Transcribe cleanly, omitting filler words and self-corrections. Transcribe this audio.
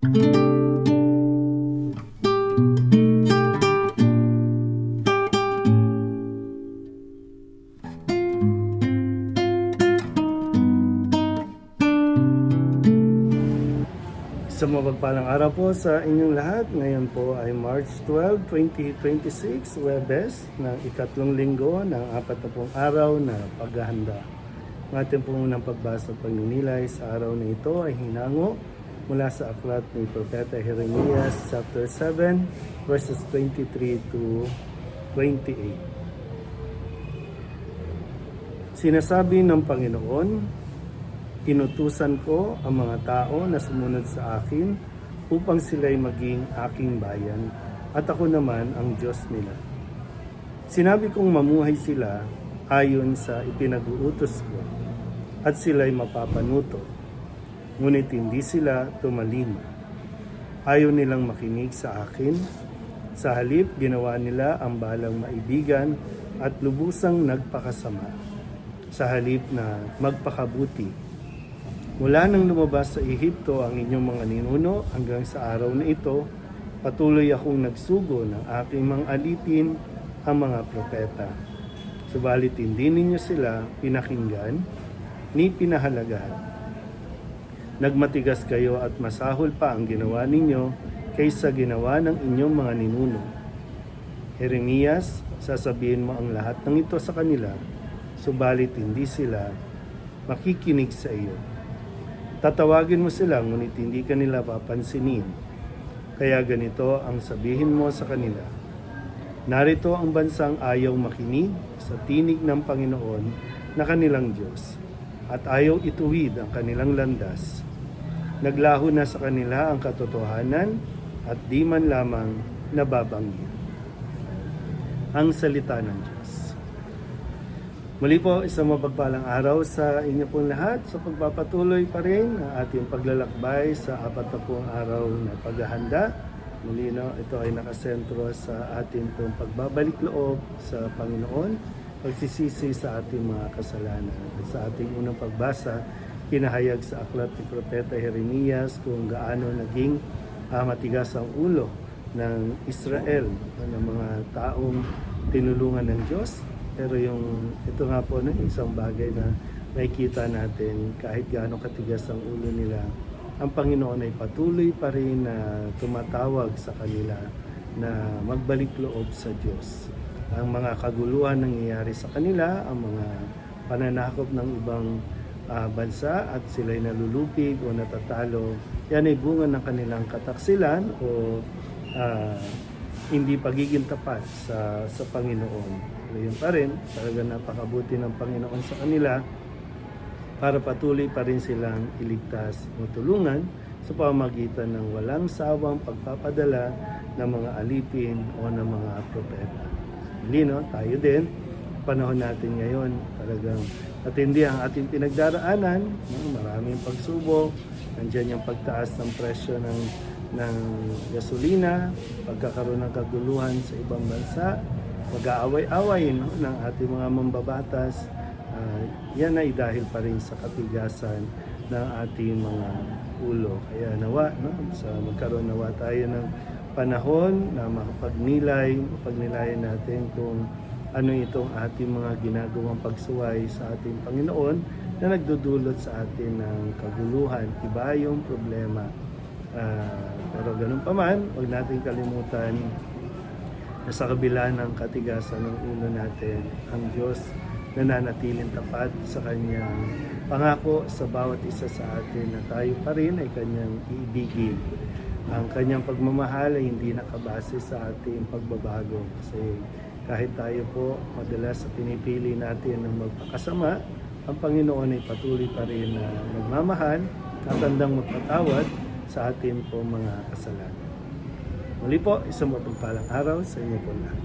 Isang mapagpalang araw po sa inyong lahat. Ngayon po ay March 12, 2026, Huwebes, ng ikatlong linggo ng 40 araw na paghahanda. Ang ating po unang pagbasa at pagninilay sa araw na ito ay hinango mula sa aklat ni Propeta Jeremias, chapter 7, verses 23 to 28. Sinasabi ng Panginoon, inutusan ko ang mga tao na sumunod sa akin upang sila'y maging aking bayan at ako naman ang Diyos nila. Sinabi kong mamuhay sila ayon sa ipinag-uutos ko at sila'y mapapanuto. Ngunit hindi sila tumalima. Ayaw nilang makinig sa akin. Sa halip, ginawa nila ang balang maibigan at lubusang nagpakasama. Sa halip na magpakabuti. Mula nang lumabas sa Ehipto ang inyong mga ninuno hanggang sa araw na ito, patuloy akong nagsugo ng aking mga alipin ang mga propeta. Subalit hindi ninyo sila pinakinggan ni pinahalagahan. Nagmatigas kayo at masahol pa ang ginawa ninyo kaysa ginawa ng inyong mga ninuno. Jeremias, sasabihin mo ang lahat ng ito sa kanila, subalit hindi sila makikinig sa iyo. Tatawagin mo sila, ngunit hindi kanila papansinin. Kaya ganito ang sabihin mo sa kanila. Narito ang bansang ayaw makinig sa tinig ng Panginoon na kanilang Diyos, at ayaw ituwid ang kanilang landas. Naglaho na sa kanila ang katotohanan at di man lamang nababanggit. Ang salita ng Diyos. Muli po, isang mapagpalang araw sa inyo pong lahat sa pagpapatuloy pa rin ng ating paglalakbay sa 40 araw na paghahanda. Muli ito ay nakasentro sa ating pong pagbabalik loob sa Panginoon, pagsisisi sa ating mga kasalanan. At sa ating unang pagbasa, pinahayag sa aklat ni Propeta Jeremias kung gaano naging matigas ang ulo ng Israel, ng mga taong tinulungan ng Diyos. Pero ito nga po isang bagay na makikita natin kahit gaano katigas ang ulo nila, ang Panginoon ay patuloy pa rin na tumatawag sa kanila na magbalik loob sa Diyos. Ang mga kaguluhan nangyayari sa kanila, ang mga pananakop ng ibang bansa at sila'y nalulupig o natatalo, yan ay bunga ng kanilang kataksilan o hindi pagiging tapat sa Panginoon. Yun pa rin, talaga napakabuti ng Panginoon sa kanila para patuloy pa rin silang iligtas o tulungan sa pamamagitan ng walang sawang pagpapadala ng mga alipin o ng mga propeta. Tayo din, panahon natin ngayon, talagang matindi ang ating pinagdaraanan, maraming pagsubok, nandiyan yung pagtaas ng presyo ng gasolina, pagkakaroon ng kaguluhan sa ibang bansa, mag-aaway-away ng ating mga mambabatas. Yan ay dahil pa rin sa katigasan ng ating mga ulo. Kaya magkaroon nawa tayo ng panahon na mapagnilayan natin kung ano itong ating mga ginagawang pagsuway sa ating Panginoon na nagdudulot sa atin ng kaguluhan. Iba yung problema. Pero ganun pa man, huwag natin kalimutan na sa kabila ng katigasan ng ulo natin, ang Diyos nananatiling tapat sa Kanyang pangako sa bawat isa sa atin na tayo pa rin ay Kanyang iibigin. Ang Kanyang pagmamahal ay hindi nakabase sa ating pagbabago. Kasi kahit tayo po madalas pinipili natin ng magpakasama, ang Panginoon ay patuloy pa rin na nagmamahal at handang magpatawad sa ating po mga kasalanan. Muli po, isang mapagpalang araw sa inyo po lahat.